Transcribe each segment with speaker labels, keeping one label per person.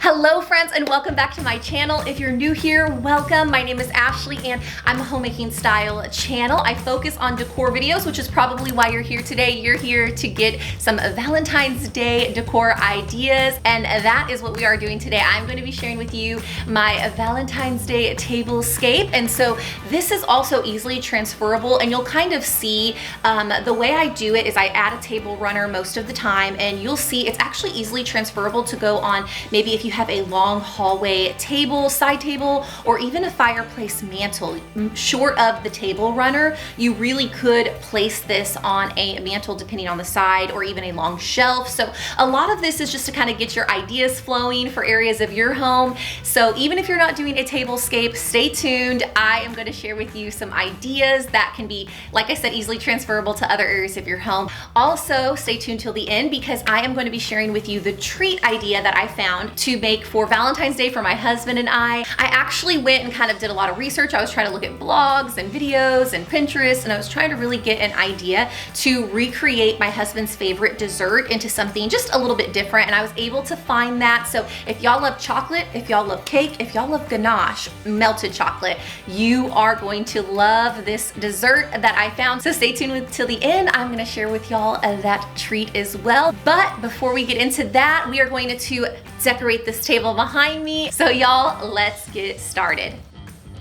Speaker 1: Hello friends and welcome back to my channel. If you're new here, welcome. My name is Ashley and I'm a homemaking style channel. I focus on decor videos, which is probably why you're here today. You're here to get some Valentine's Day decor ideas, and that is what we are doing today. I'm going to be sharing with you my Valentine's Day tablescape, and so this is also easily transferable, and you'll kind of see the way I do it is I add a table runner most of the time, and you'll see it's actually easily transferable to go on maybe if you have a long hallway table, side table, or even a fireplace mantle. Short of the table runner, you really could place this on a mantle depending on the side, or even a long shelf. So a lot of this is just to kind of get your ideas flowing for areas of your home. So even if you're not doing a tablescape, stay tuned. I am going to share with you some ideas that can be, like I said, easily transferable to other areas of your home. Also, stay tuned till the end because I am going to be sharing with you the treat idea that I found to make for Valentine's Day for my husband and I actually went and kind of did a lot of research. I was trying to look at blogs and videos and Pinterest, and I was trying to really get an idea to recreate my husband's favorite dessert into something just a little bit different, and I was able to find that. So if y'all love chocolate, if y'all love cake, if y'all love ganache, melted chocolate, you are going to love this dessert that I found. So stay tuned till the end. I'm going to share with y'all that treat as well. But before we get into that, we are going to decorate this table behind me. So y'all, let's get started.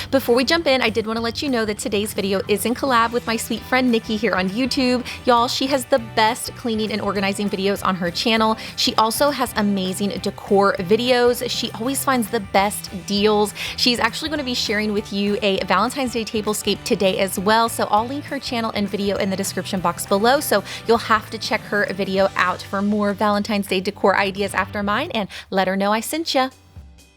Speaker 1: Before we jump in, I did want to let you know that today's video is in collab with my sweet friend Nikki here on YouTube. Y'all, she has the best cleaning and organizing videos on her channel. She also has amazing decor videos. She always finds the best deals. She's actually going to be sharing with you a Valentine's Day tablescape today as well. So I'll link her channel and video in the description box below. So you'll have to check her video out for more Valentine's Day decor ideas after mine, and let her know I sent ya.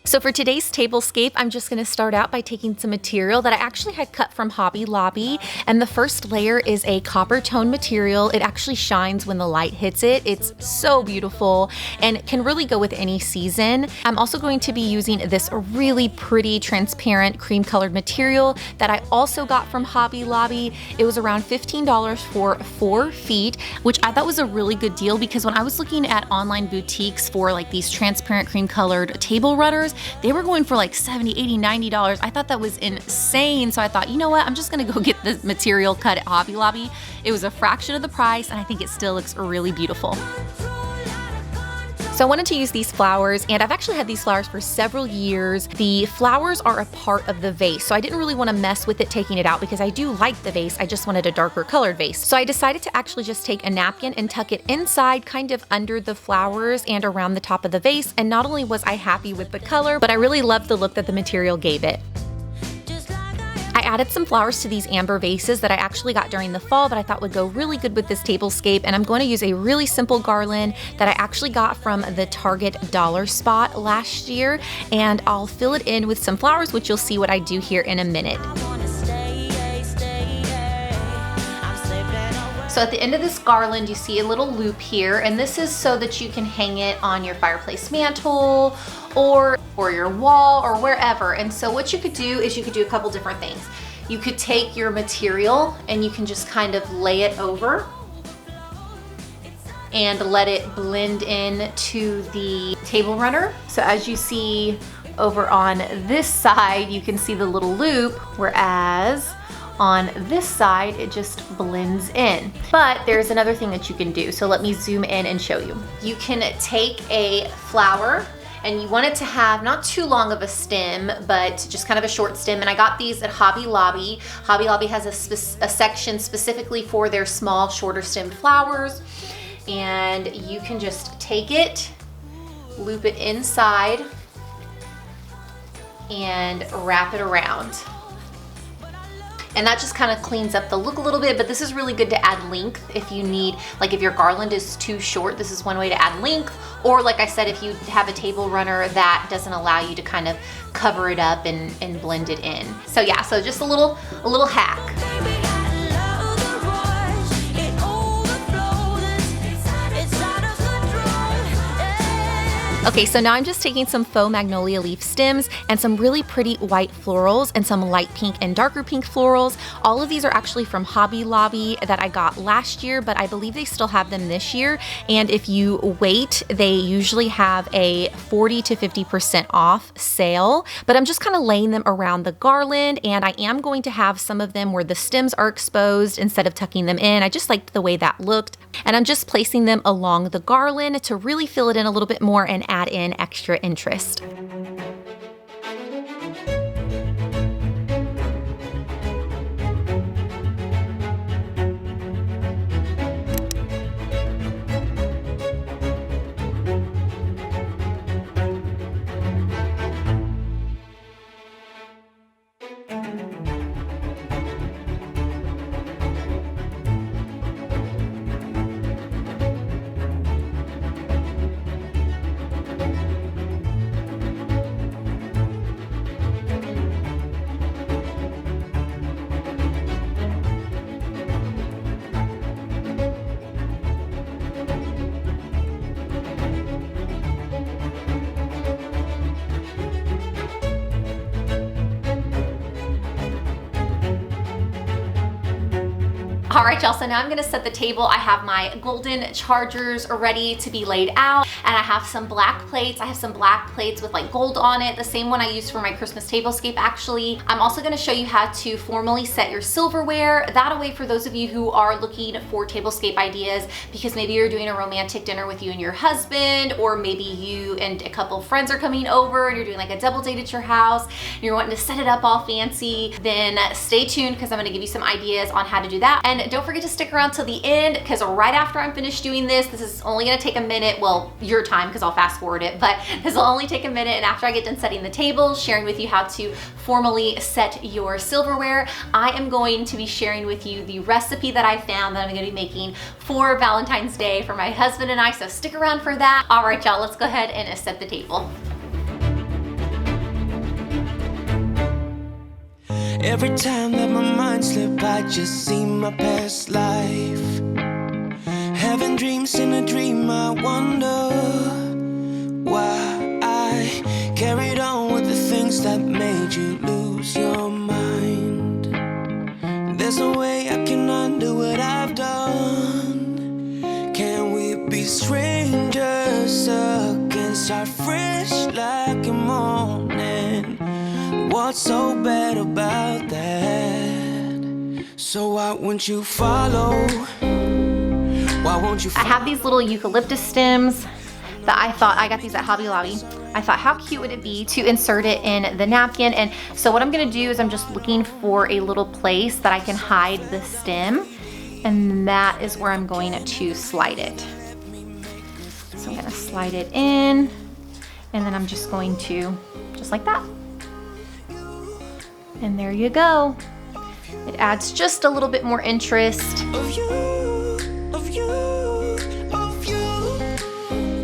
Speaker 1: So for today's tablescape, I'm just going to start out by taking some material that I actually had cut from Hobby Lobby, and the first layer is a copper tone material. It actually shines when the light hits it. It's so beautiful and can really go with any season. I'm also going to be using this really pretty transparent cream colored material that I also got from Hobby Lobby. It was around $15 for 4 feet, which I thought was a really good deal because when I was looking at online boutiques for like these transparent cream colored table runners, they were going for like $70, $80, $90. I thought that was insane. So I thought, you know what? I'm just gonna go get the material cut at Hobby Lobby. It was a fraction of the price, and I think it still looks really beautiful. So I wanted to use these flowers, and I've actually had these flowers for several years. The flowers are a part of the vase, so I didn't really want to mess with it taking it out because I do like the vase. I just wanted a darker colored vase. So I decided to actually just take a napkin and tuck it inside, kind of under the flowers and around the top of the vase. And not only was I happy with the color, but I really loved the look that the material gave it. I added some flowers to these amber vases that I actually got during the fall that I thought would go really good with this tablescape, and I'm going to use a really simple garland that I actually got from the Target dollar spot last year, and I'll fill it in with some flowers, which you'll see what I do here in a minute. So at the end of this garland, you see a little loop here, and this is so that you can hang it on your fireplace mantle or your wall or wherever. And so what you could do is you could do a couple different things. You could take your material and you can just kind of lay it over and let it blend in to the table runner. So as you see over on this side, you can see the little loop, whereas on this side, it just blends in. But there's another thing that you can do. So let me zoom in and show you. You can take a flower, and you want it to have not too long of a stem, but just kind of a short stem. And I got these at Hobby Lobby. Hobby Lobby has a section specifically for their small, shorter stemmed flowers. And you can just take it, loop it inside, and wrap it around. And that just kind of cleans up the look a little bit, but this is really good to add length if you need, like if your garland is too short, this is one way to add length. Or like I said, if you have a table runner that doesn't allow you to kind of cover it up and blend it in. So yeah, so just a little hack. Okay, so now I'm just taking some faux magnolia leaf stems and some really pretty white florals and some light pink and darker pink florals. All of these are actually from Hobby Lobby that I got last year, but I believe they still have them this year. And if you wait, they usually have a 40 to 50% off sale. But I'm just kind of laying them around the garland, and I am going to have some of them where the stems are exposed instead of tucking them in. I just liked the way that looked. And I'm just placing them along the garland to really fill it in a little bit more and add in extra interest. All right, y'all, so now I'm gonna set the table. I have my golden chargers ready to be laid out, and I have some black plates. I have some black plates with like gold on it, the same one I used for my Christmas tablescape actually. I'm also gonna show you how to formally set your silverware. That way for those of you who are looking for tablescape ideas, because maybe you're doing a romantic dinner with you and your husband, or maybe you and a couple of friends are coming over and you're doing like a double date at your house, and you're wanting to set it up all fancy, then stay tuned because I'm gonna give you some ideas on how to do that. And don't forget to stick around till the end, because right after I'm finished doing this is only gonna take a minute, well, your time, because I'll fast forward it, but this will only take a minute, and after I get done setting the table, sharing with you how to formally set your silverware, I am going to be sharing with you the recipe that I found that I'm gonna be making for Valentine's Day for my husband and I, so stick around for that. All right, y'all, let's go ahead and set the table.
Speaker 2: Every time that my mind slips, I just see my past life. Having dreams in a dream, I wonder why I carried on with the things that made you lose your mind. There's no way I can undo what I've done. Can we be strangers again, start fresh like a morning? What's so bad about that? So why won't you follow? Why won't you follow?
Speaker 1: I have these little eucalyptus stems that I thought, I got these at Hobby Lobby. I thought, how cute would it be to insert it in the napkin? And so what I'm gonna do is I'm just looking for a little place that I can hide the stem, and that is where I'm going to slide it. So I'm gonna slide it in, and then I'm just going to, just like that. And there you go. It adds just a little bit more interest.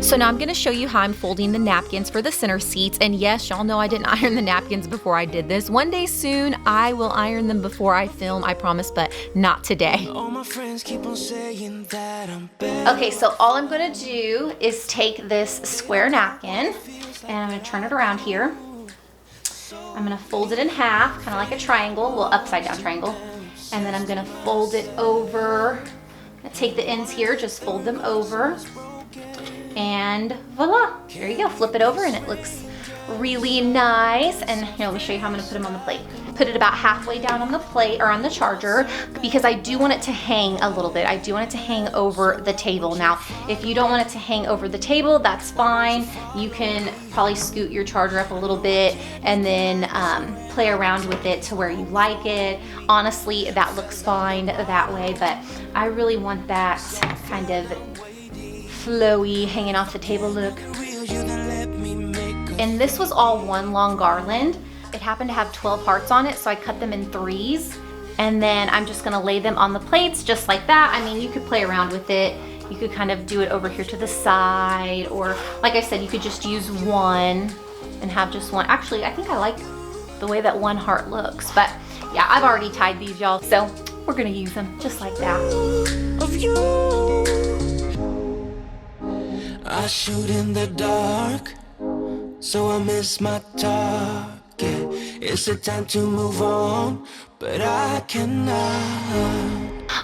Speaker 1: So now I'm gonna show you how I'm folding the napkins for the center seats. And yes, y'all know I didn't iron the napkins before I did this. One day soon, I will iron them before I film, I promise, but not today. Okay, so all I'm gonna do is take this square napkin, and I'm gonna turn it around here. I'm gonna fold it in half, kind of like a triangle, a little upside down triangle. And then I'm gonna fold it over. I'm gonna take the ends here, just fold them over. And voila, there you go, flip it over and it looks really nice. And here, let me show you how I'm gonna put them on the plate. Put it about halfway down on the plate or on the charger, because I do want it to hang a little bit. I do want it to hang over the table. Now, if you don't want it to hang over the table, that's fine. You can probably scoot your charger up a little bit and then play around with it to where you like it. Honestly, that looks fine that way, but I really want that kind of flowy, hanging off the table look. And this was all one long garland. It happened to have 12 hearts on it, so I cut them in 3s. And then I'm just gonna lay them on the plates just like that. I mean, you could play around with it. You could kind of do it over here to the side, or like I said, you could just use one and have just one. Actually, I think I like the way that one heart looks, but yeah, I've already tied these, y'all, so we're gonna use them just like that.
Speaker 2: I shoot in the dark, so I miss my target. It's a time to move on, but I cannot.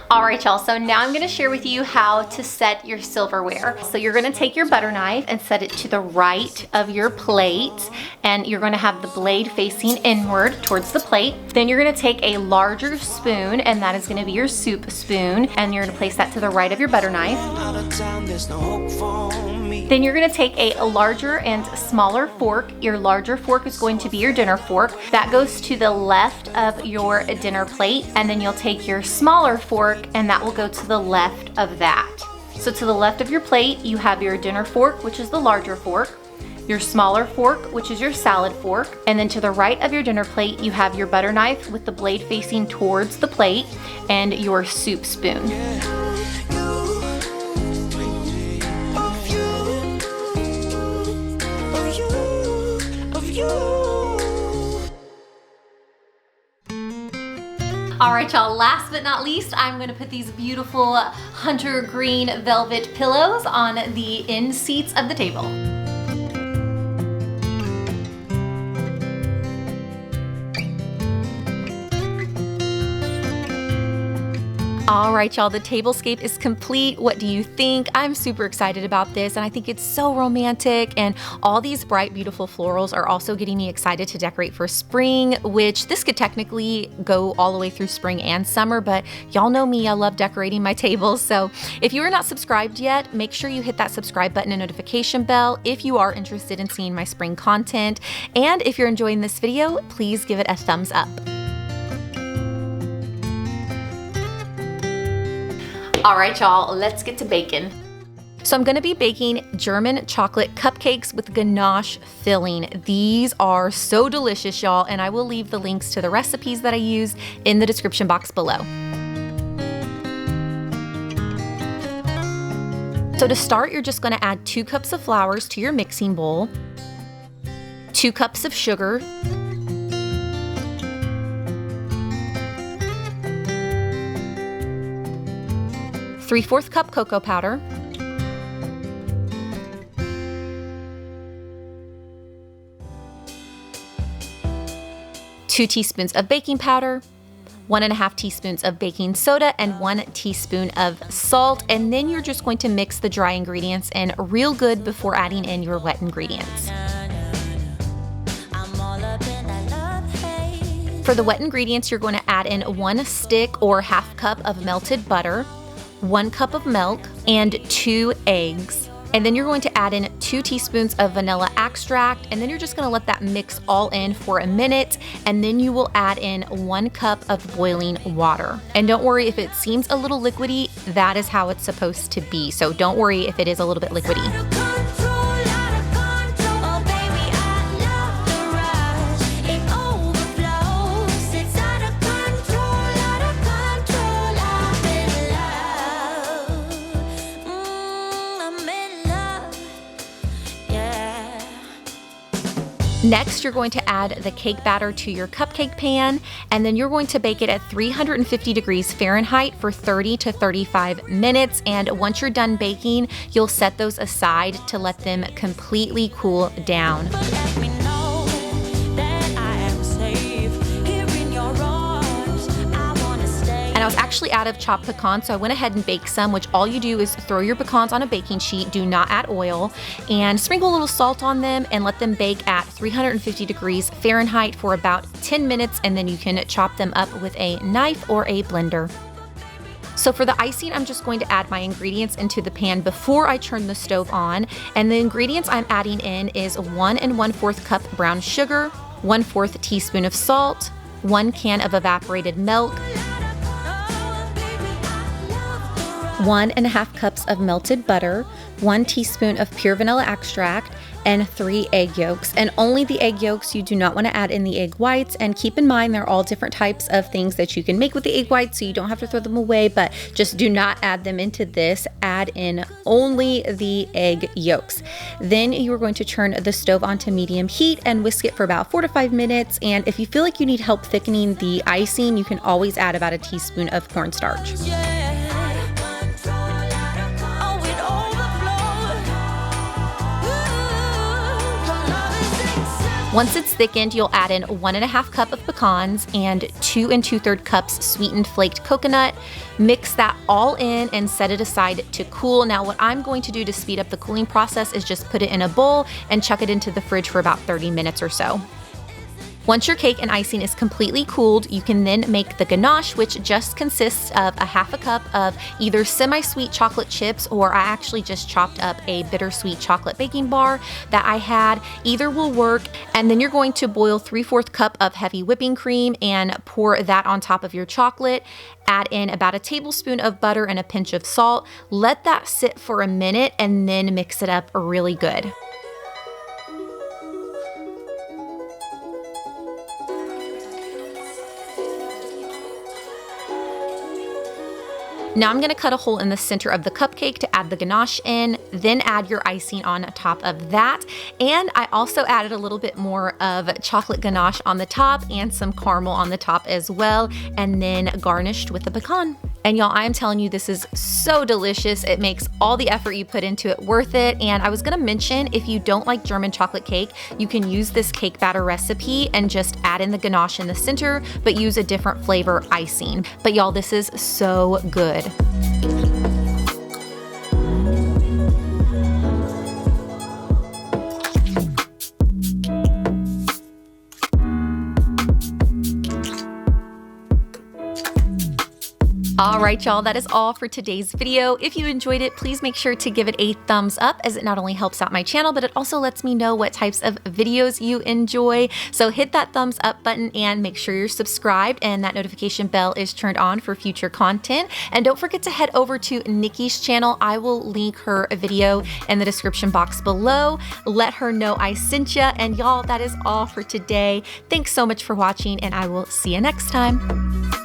Speaker 1: All right, y'all, so now I'm gonna share with you how to set your silverware. So you're gonna take your butter knife and set it to the right of your plate, and you're gonna have the blade facing inward towards the plate. Then you're gonna take a larger spoon, and that is gonna be your soup spoon, and you're gonna place that to the right of your butter knife. Then you're gonna take a larger and smaller fork. Your larger fork is going to be your dinner fork. That goes to the left of your dinner plate, and then you'll take your smaller fork and that will go to the left of that. So to the left of your plate, you have your dinner fork, which is the larger fork, your smaller fork, which is your salad fork, and then to the right of your dinner plate, you have your butter knife with the blade facing towards the plate and your soup spoon. All right, y'all, last but not least, I'm gonna put these beautiful hunter green velvet pillows on the end seats of the table. All right, y'all, the tablescape is complete. What do you think? I'm super excited about this, and I think it's so romantic, and all these bright, beautiful florals are also getting me excited to decorate for spring, which this could technically go all the way through spring and summer, but y'all know me, I love decorating my tables. So if you are not subscribed yet, make sure you hit that subscribe button and notification bell if you are interested in seeing my spring content. And if you're enjoying this video, please give it a thumbs up. All right, y'all, let's get to baking. So I'm gonna be baking German chocolate cupcakes with ganache filling. These are so delicious, y'all, and I will leave the links to the recipes that I used in the description box below. So to start, you're just gonna add 2 cups of flours to your mixing bowl, 2 cups of sugar, 3/4 cup cocoa powder, 2 teaspoons of baking powder, 1.5 teaspoons of baking soda, and 1 teaspoon of salt. And then you're just going to mix the dry ingredients in real good before adding in your wet ingredients. For the wet ingredients, you're going to add in 1 stick or 1/2 cup of melted butter, 1 cup of milk, and 2 eggs. And then you're going to add in 2 teaspoons of vanilla extract, and then you're just gonna let that mix all in for a minute, and then you will add in 1 cup of boiling water. And don't worry if it seems a little liquidy, that is how it's supposed to be. So don't worry if it is a little bit liquidy. Next, you're going to add the cake batter to your cupcake pan, and then you're going to bake it at 350 degrees Fahrenheit for 30 to 35 minutes. And once you're done baking, you'll set those aside to let them completely cool down. And I was actually out of chopped pecans, so I went ahead and baked some, which all you do is throw your pecans on a baking sheet, do not add oil, and sprinkle a little salt on them and let them bake at 350 degrees Fahrenheit for about 10 minutes, and then you can chop them up with a knife or a blender. So for the icing, I'm just going to add my ingredients into the pan before I turn the stove on, and the ingredients I'm adding in is 1 1/4 cup brown sugar, 1/4 teaspoon of salt, 1 can of evaporated milk, 1.5 cups of melted butter, 1 teaspoon of pure vanilla extract, and 3 egg yolks. And only the egg yolks, you do not want to add in the egg whites. And keep in mind, they're all different types of things that you can make with the egg whites, so you don't have to throw them away, but just do not add them into this. Add in only the egg yolks. Then you are going to turn the stove onto medium heat and whisk it for about 4 to 5 minutes. And if you feel like you need help thickening the icing, you can always add about a teaspoon of cornstarch. Once it's thickened, you'll add in 1½ cup of pecans and 2 2/3 cups sweetened flaked coconut. Mix that all in and set it aside to cool. Now, what I'm going to do to speed up the cooling process is just put it in a bowl and chuck it into the fridge for about 30 minutes or so. Once your cake and icing is completely cooled, you can then make the ganache, which just consists of 1/2 cup of either semi-sweet chocolate chips, or I actually just chopped up a bittersweet chocolate baking bar that I had. Either will work. And then you're going to boil 3/4 cup of heavy whipping cream and pour that on top of your chocolate. Add in about a tablespoon of butter and a pinch of salt. Let that sit for a minute and then mix it up really good. Now I'm gonna cut a hole in the center of the cupcake to add the ganache in, then add your icing on top of that. And I also added a little bit more of chocolate ganache on the top and some caramel on the top as well, and then garnished with the pecan. And y'all, I am telling you, this is so delicious. It makes all the effort you put into it worth it. And I was gonna mention, if you don't like German chocolate cake, you can use this cake batter recipe and just add in the ganache in the center, but use a different flavor icing. But y'all, this is so good. All right, y'all, that is all for today's video. If you enjoyed it, please make sure to give it a thumbs up, as it not only helps out my channel, but it also lets me know what types of videos you enjoy. So hit that thumbs up button and make sure you're subscribed and that notification bell is turned on for future content. And don't forget to head over to NIKKI'S channel. I will link her video in the description box below. Let her know I sent ya. And y'all, that is all for today. Thanks so much for watching, and I will see you next time.